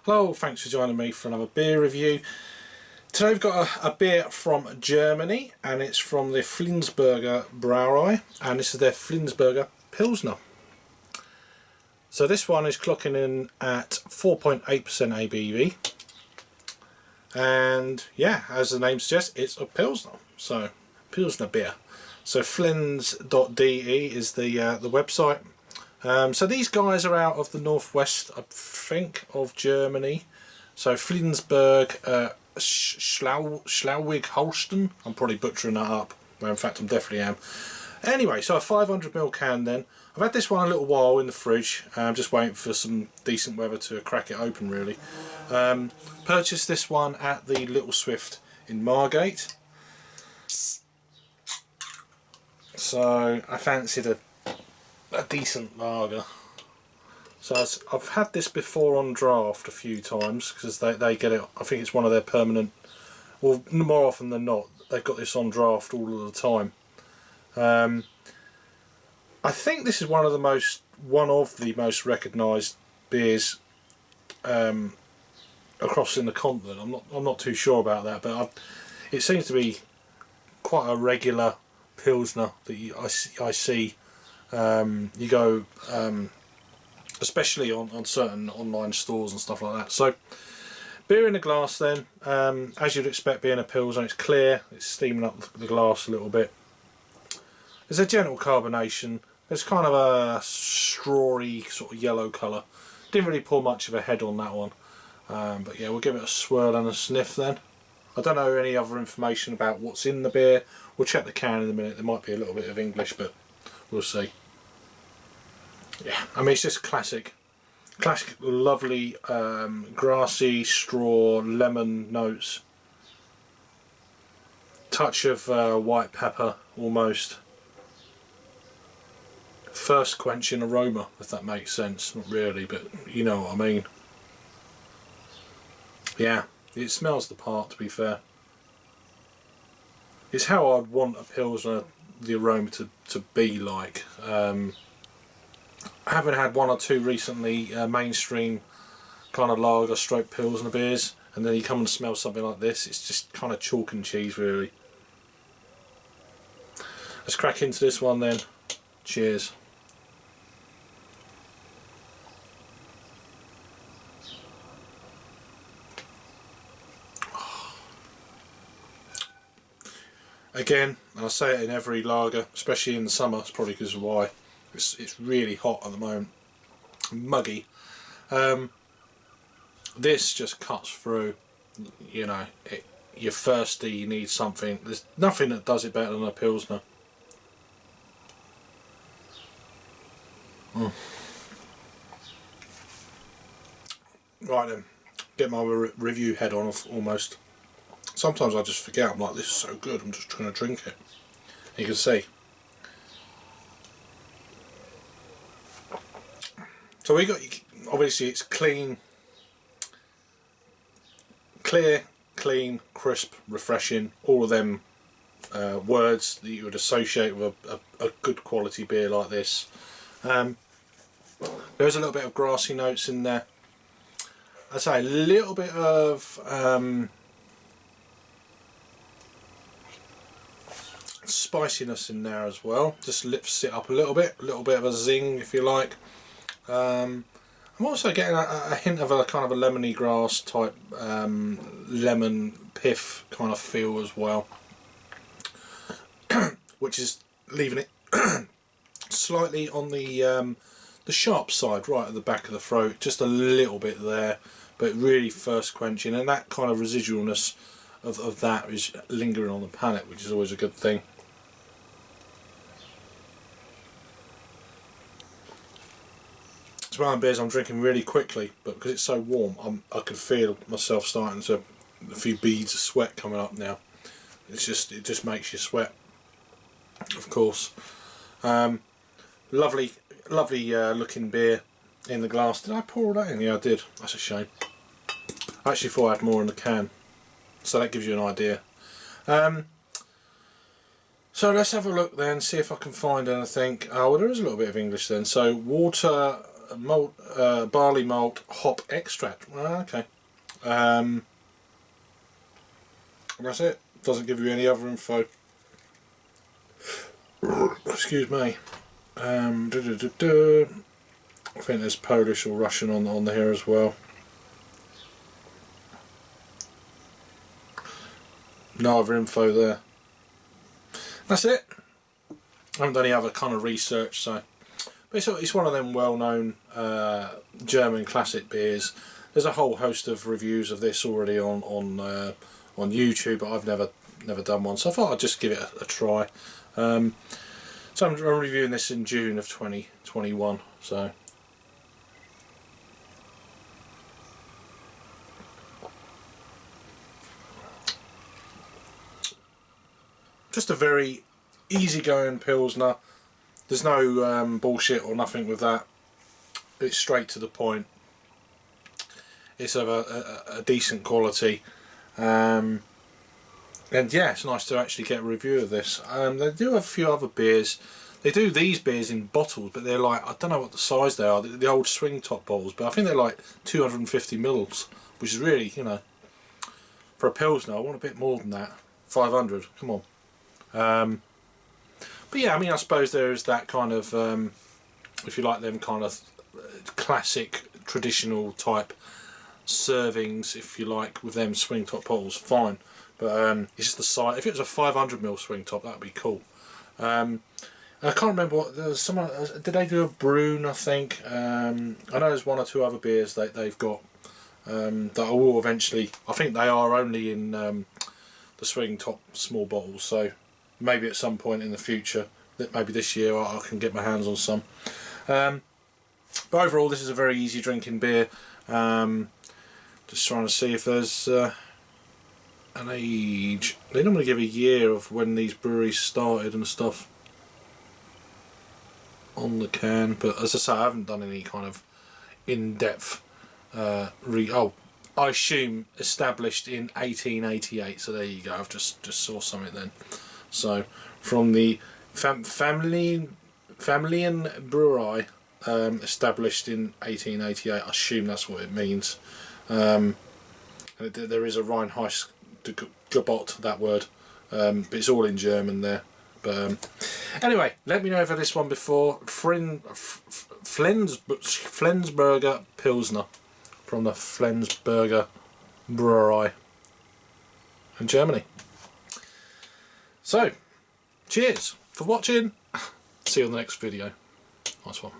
Hello, thanks for joining me for another beer review. Today we've got a beer from Germany, and it's from the Flensburger Brauerei, and this is their Flensburger Pilsner. So this one is clocking in at 4.8% ABV, and yeah, as the name suggests, it's a Pilsner, so Pilsner beer. So flens.de is the website. So these guys are out of the northwest, I think, of Germany. So Flensburg, Schleswig-Holstein. I'm probably butchering that up. Well, in fact, I definitely am. Anyway, so a 500ml can then. I've had this one a little while in the fridge. I'm just waiting for some decent weather to crack it open, really. Purchased this one at the Little Swift in Margate. So I fancied a decent lager. So I've had this before on draft a few times because they get it. I think it's one of their permanent, well, more often than not, they've got this on draft all of the time. I think this is one of the most recognised beers across in the continent. I'm not too sure about that, but it seems to be quite a regular Pilsner that I see. You go, especially on certain online stores and stuff like that. So, beer in a glass then, as you'd expect being a Pilsner, it's clear, it's steaming up the glass a little bit. There's a gentle carbonation, there's kind of a strawy sort of yellow colour. Didn't really pour much of a head on that one, but yeah, we'll give it a swirl and a sniff then. I don't know any other information about what's in the beer. We'll check the can in a minute, there might be a little bit of English, but we'll see. Yeah, I mean, it's just classic, lovely, grassy, straw, lemon notes. Touch of white pepper, almost. First quenching aroma, if that makes sense. Not really, but you know what I mean. Yeah, it smells the part, to be fair. It's how I'd want a Pilsner, the aroma to be like. I haven't had one or two recently mainstream kind of lager stroke Pilsner beers, and then you come and smell something like this. It's just kind of chalk and cheese, really. Let's crack into this one then. Cheers. Again, and I say it in every lager, especially in the summer, it's probably because of why. It's really hot at the moment, muggy. This just cuts through. You know, you're thirsty, you need something. There's nothing that does it better than a Pilsner. Right then, get my review head on almost. Sometimes I just forget, I'm like, this is so good, I'm just trying to drink it. You can see. So we got, obviously it's clean, clear, clean, crisp, refreshing, all of them words that you would associate with a good quality beer like this. There's a little bit of grassy notes in there. I'd say a little bit of spiciness in there as well, just lifts it up a little bit of a zing if you like. I'm also getting a hint of a kind of a lemony grass type lemon pith kind of feel as well, which is leaving it slightly on the sharp side, right at the back of the throat, just a little bit there, but really first quenching, and that kind of residualness of that is lingering on the palate, which is always a good thing. It's one of the beers I'm drinking really quickly, but because it's so warm, I can feel myself starting to, a few beads of sweat coming up now. It just makes you sweat, of course. Lovely looking beer in the glass. Did I pour all that in? Yeah, I did. That's a shame. I actually thought I had more in the can, so that gives you an idea. So let's have a look then, see if I can find anything. Oh, well, there is a little bit of English then. So water barley malt hop extract. Okay. That's it. Doesn't give you any other info. Excuse me. I think there's Polish or Russian on here as well. No other info there. That's it. I haven't done any other kind of research, so. But it's one of them well-known German classic beers. There's a whole host of reviews of this already on YouTube, but I've never done one, so I thought I'd just give it a try. So I'm reviewing this in June of 2021. So just a very easygoing Pilsner. There's no bullshit or nothing with that. It's straight to the point. It's of a decent quality. And yeah, it's nice to actually get a review of this. They do have a few other beers. They do these beers in bottles, but they're like, I don't know what the size they are, the old swing top bottles, but I think they're like 250 mils, which is really, you know, for a Pilsner, I want a bit more than that. 500, come on. But yeah, I mean, I suppose there is that kind of, if you like them kind of classic, traditional type servings, if you like, with them swing top bottles, fine. But it's just the size. If it was a 500ml swing top, that would be cool. I can't remember what there was. Someone did they do a Brewn? I think. I know there's one or two other beers they've got that I will eventually. I think they are only in the swing top small bottles. So maybe at some point in the future, maybe this year, I can get my hands on some. But overall, this is a very easy drinking beer. Just trying to see if there's an age. They normally give a year of when these breweries started and stuff on the can, but as I say, I haven't done any kind of in-depth I assume established in 1888, so there you go. I've just saw something then. So from the Familien Brauerei, established in 1888, I assume that's what it means. There is a Rhenish Gebot, that word, but it's all in German there. But anyway, let me know if I've had this one before. Flensburger Pilsner from the Flensburger Brauerei in Germany. So, cheers for watching. See you on the next video. Nice one.